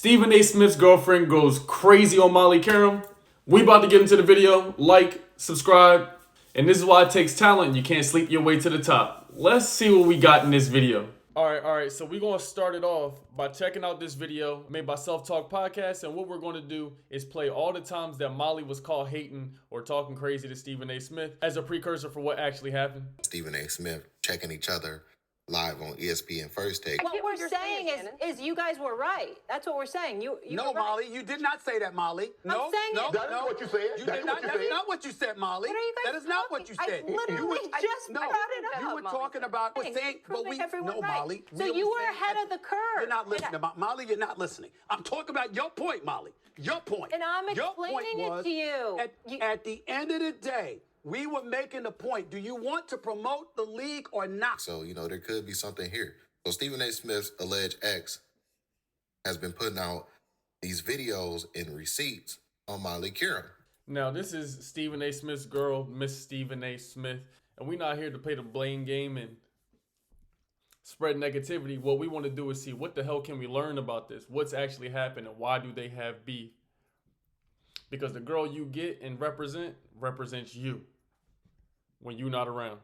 Stephen A. Smith's girlfriend goes crazy on Molly Qerim. We about to get into the video. Like, subscribe, and this is why it takes talent. You can't sleep your way to the top. Let's see what we got in this video. All right. So we're going to start it off by checking out this video made by Self Talk Podcast. And what we're going to do is play all the times that Molly was caught hating or talking crazy to Stephen A. Smith as a precursor for what actually happened. Stephen A. Smith checking each other live on ESPN First Take. What we're saying is you guys were right. That's what we're saying. You no, were right. Molly, you did not say that, Molly. No, saying no, it. that is what you said. You did not. That is not what you said, Molly. What are you guys that is not talking? what you said. I literally just brought it up. You were talking about saying, but we everyone no, right. Molly. So you were ahead of the curve. You're not listening, Molly. You're not listening. I'm talking about your point, Molly. Your point. And I'm your point explaining was, it to you. At the end of the day, we were making the point. Do you want to promote the league or not? So, there could be something here. So Stephen A. Smith's alleged ex has been putting out these videos and receipts on Molly Qerim. Now, this is Stephen A. Smith's girl, Miss Stephen A. Smith, and we're not here to play the blame game and spread negativity. What we want to do is see what the hell can we learn about this? What's actually happened and why do they have beef? Because the girl you get and represents you when you're not around.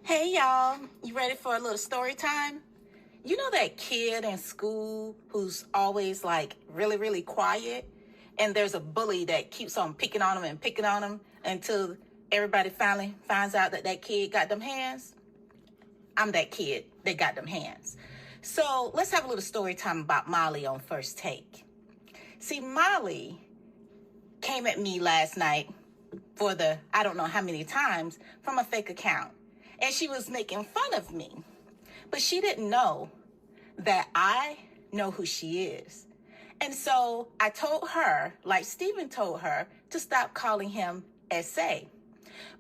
Hey y'all, you ready for a little story time? You know that kid in school who's always like really quiet, and there's a bully that keeps on picking on him until everybody finally finds out that kid got them hands? I'm that kid that got them hands. So let's have a little story time about Molly on First Take. See, Molly came at me last night for the I don't know how many times from a fake account. And she was making fun of me. But she didn't know that I know who she is. And so I told her, like Stephen told her, to stop calling him S.A.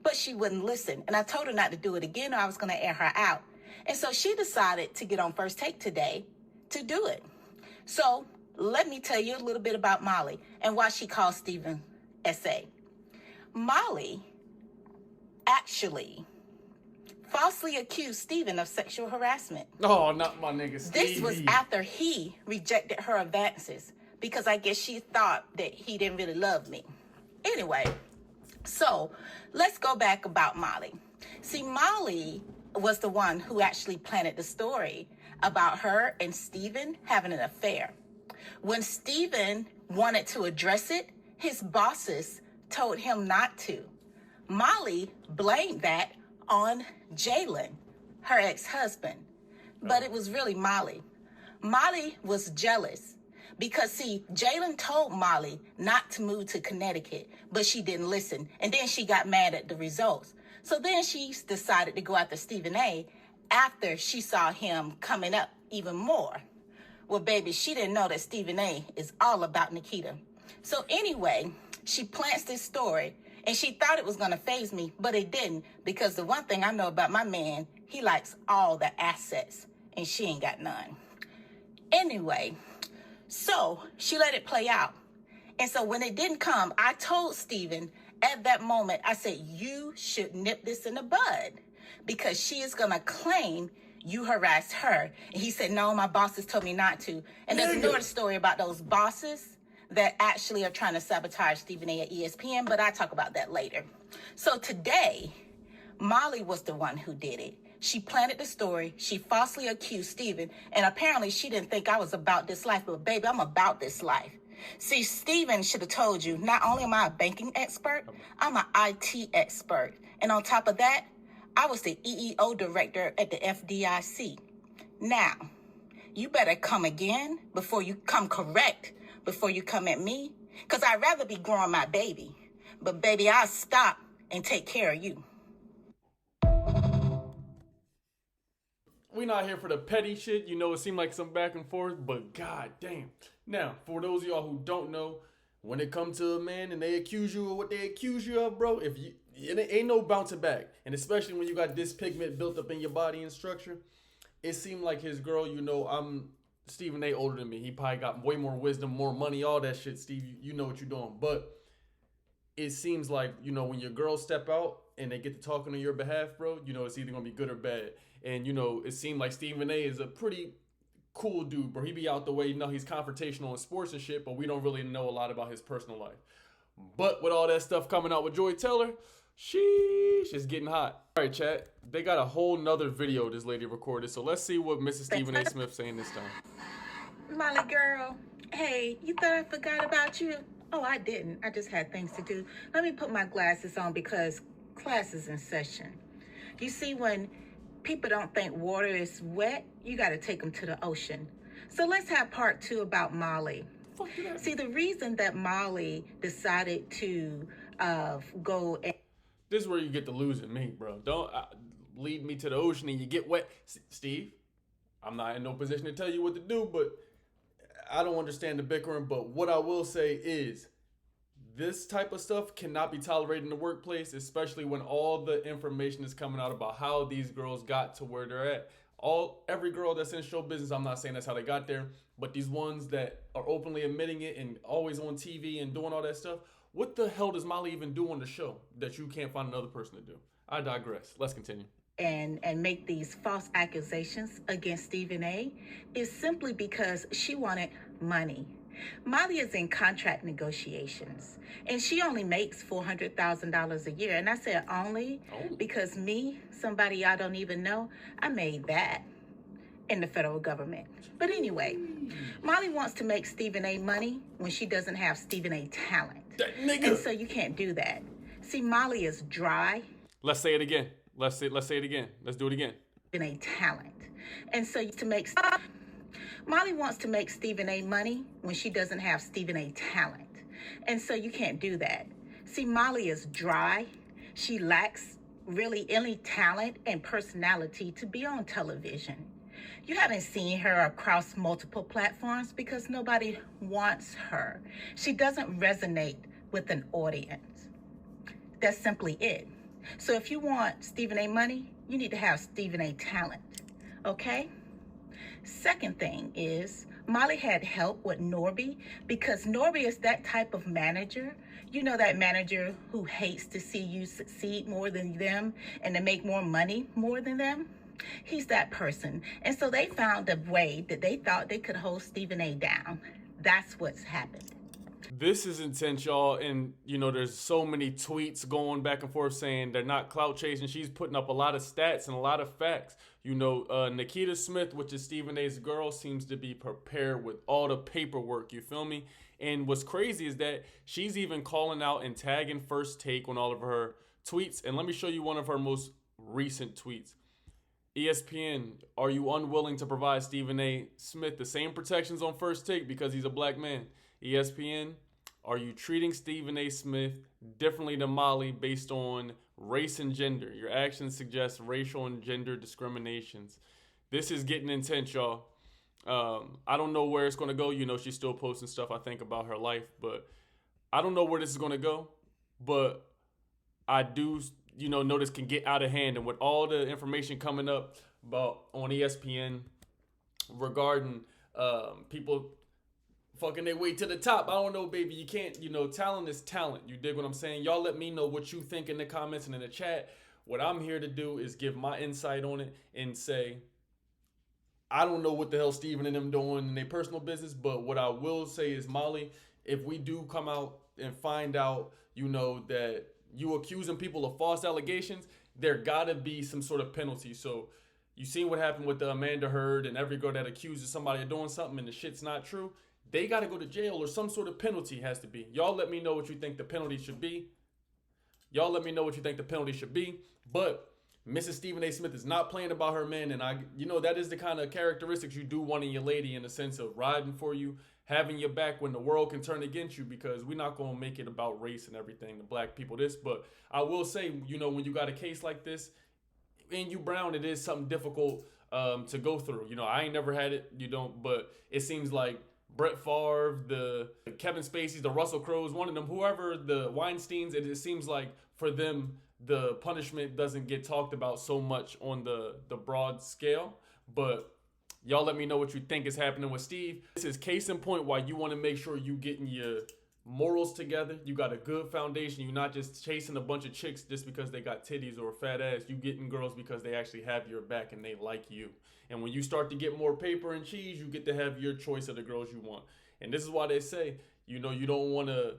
But she wouldn't listen. And I told her not to do it again or I was going to air her out. And so she decided to get on First Take today to do it. So let me tell you a little bit about Molly and why she calls Stephen S.A. Molly actually falsely accused Stephen of sexual harassment. Oh, not my nigga Stevie. This was after he rejected her advances because I guess she thought that he didn't really love me. Anyway, so let's go back about Molly. See, Molly was the one who actually planted the story about her and Stephen having an affair. When Stephen wanted to address it, his bosses told him not to. Molly blamed that on Jalen, her ex-husband. But it was really Molly. Molly was jealous because, see, Jalen told Molly not to move to Connecticut, but she didn't listen. And then she got mad at the results. So then she decided to go after Stephen A. after she saw him coming up even more. Well, baby, she didn't know that Stephen A. is all about Nikita. So anyway, she plants this story. And she thought it was going to faze me, but it didn't. Because the one thing I know about my man, he likes all the assets. And she ain't got none. Anyway, so she let it play out. And so when it didn't come, I told Stephen at that moment, I said, you should nip this in the bud. Because she is going to claim you harassed her. And he said, no, my bosses told me not to. And there's another story about those bosses that actually are trying to sabotage Stephen A. at ESPN, but I'll talk about that later. So today, Molly was the one who did it. She planted the story. She falsely accused Stephen, and apparently she didn't think I was about this life, but baby, I'm about this life. See, Stephen should have told you, not only am I a banking expert, I'm an IT expert. And on top of that, I was the EEO director at the FDIC. Now, you better come again before you come correct before you come at me, because I'd rather be growing my baby. But baby, I'll stop and take care of you. We not here for the petty shit. It seemed like some back and forth, but god damn. Now, for those of y'all who don't know, when it comes to a man and they accuse you of what they accuse you of, bro, it ain't no bouncing back. And especially when you got this pigment built up in your body and structure, it seemed like his girl, I'm Stephen A. older than me. He probably got way more wisdom, more money, all that shit, Steve. You know what you're doing. But it seems like, when your girls step out and they get to talking on your behalf, bro, it's either going to be good or bad. And, it seemed like Stephen A. is a pretty cool dude, bro. He be out the way. You know, he's confrontational in sports and shit, but we don't really know a lot about his personal life. But with all that stuff coming out with Joy Taylor, sheesh, it's getting hot. All right, chat. They got a whole nother video this lady recorded, so let's see what Mrs. Stephen A. Smith saying this time. Molly girl, hey, you thought I forgot about you? Oh, I didn't. I just had things to do. Let me put my glasses on because class is in session. You see, when people don't think water is wet, you got to take them to the ocean. So let's have part 2 about Molly. See, the reason that Molly decided to go and... This is where you get to losing me, bro. Don't lead me to the ocean and you get wet. Steve, I'm not in no position to tell you what to do, but I don't understand the bickering. But what I will say is this type of stuff cannot be tolerated in the workplace, especially when all the information is coming out about how these girls got to where they're at. Every girl that's in show business, I'm not saying that's how they got there, but these ones that are openly admitting it and always on TV and doing all that stuff, what the hell does Molly even do on the show that you can't find another person to do? I digress. Let's continue. And make these false accusations against Stephen A. is simply because she wanted money. Molly is in contract negotiations, and she only makes $400,000 a year. And I said only because me, somebody I don't even know, I made that in the federal government. But anyway, Molly wants to make Stephen A. money when she doesn't have Stephen A. talent. That nigga. And so you can't do that. See, Molly is dry. Let's say it again. Let's say it again. Let's do it again. Stephen A. talent. And so Molly wants to make Stephen A. money when she doesn't have Stephen A. talent. And so you can't do that. See, Molly is dry. She lacks really any talent and personality to be on television. You haven't seen her across multiple platforms because nobody wants her. She doesn't resonate with an audience. That's simply it. So if you want Stephen A. money, you need to have Stephen A. talent, okay? Second thing is, Molly had help with Norby because Norby is that type of manager. You know, that manager who hates to see you succeed more than them and to make more money more than them. He's that person. And so they found a way that they thought they could hold Stephen A. down. That's what's happened. This is intense, y'all, and you know there's so many tweets going back and forth saying they're not clout chasing. She's putting up a lot of stats and a lot of facts. You know, Nikita Smith, which is Stephen A.'s girl, seems to be prepared with all the paperwork, you feel me? And what's crazy is that she's even calling out and tagging First Take on all of her tweets. And let me show you one of her most recent tweets. ESPN, are you unwilling to provide Stephen A. Smith the same protections on First Take because he's a black man? ESPN, are you treating Stephen A. Smith differently than Molly based on race and gender? Your actions suggest racial and gender discriminations. This is getting intense, y'all. I don't know where it's going to go. You know, she's still posting stuff, I think, about her life. But I don't know where this is going to go. But I do, you know this can get out of hand. And with all the information coming up about on ESPN regarding people fucking their way to the top. I don't know, baby. You can't, talent is talent. You dig what I'm saying? Y'all let me know what you think in the comments and in the chat. What I'm here to do is give my insight on it and say, I don't know what the hell Steven and them doing in their personal business, but what I will say is, Molly, if we do come out and find out, that you accusing people of false allegations, there gotta be some sort of penalty. So you seen what happened with the Amanda Heard and every girl that accuses somebody of doing something and the shit's not true. They got to go to jail or some sort of penalty has to be. Y'all let me know what you think the penalty should be. But Mrs. Stephen A. Smith is not playing about her man. And that is the kind of characteristics you do want in your lady, in the sense of riding for you, having your back when the world can turn against you, because we're not going to make it about race and everything, the black people this. But I will say, when you got a case like this and you brown, it is something difficult to go through. I ain't never had it, but it seems like Brett Favre, the Kevin Spacey, the Russell Crowes, one of them, whoever, the Weinsteins, it seems like for them, the punishment doesn't get talked about so much on the broad scale. But y'all let me know what you think is happening with Steve. This is case in point why you want to make sure you getting your morals together, you got a good foundation. You're not just chasing a bunch of chicks just because they got titties or a fat ass. You getting girls because they actually have your back and they like you. And when you start to get more paper and cheese, you get to have your choice of the girls you want. And this is why they say, you know, you don't want to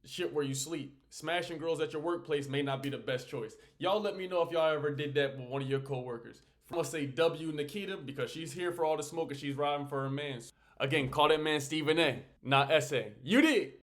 shit where you sleep. Smashing girls at your workplace may not be the best choice. Y'all let me know if y'all ever did that with one of your coworkers. I'm gonna say W Nikita because she's here for all the smoke and she's riding for her man. Again, call that man Stephen A, not S.A. You did.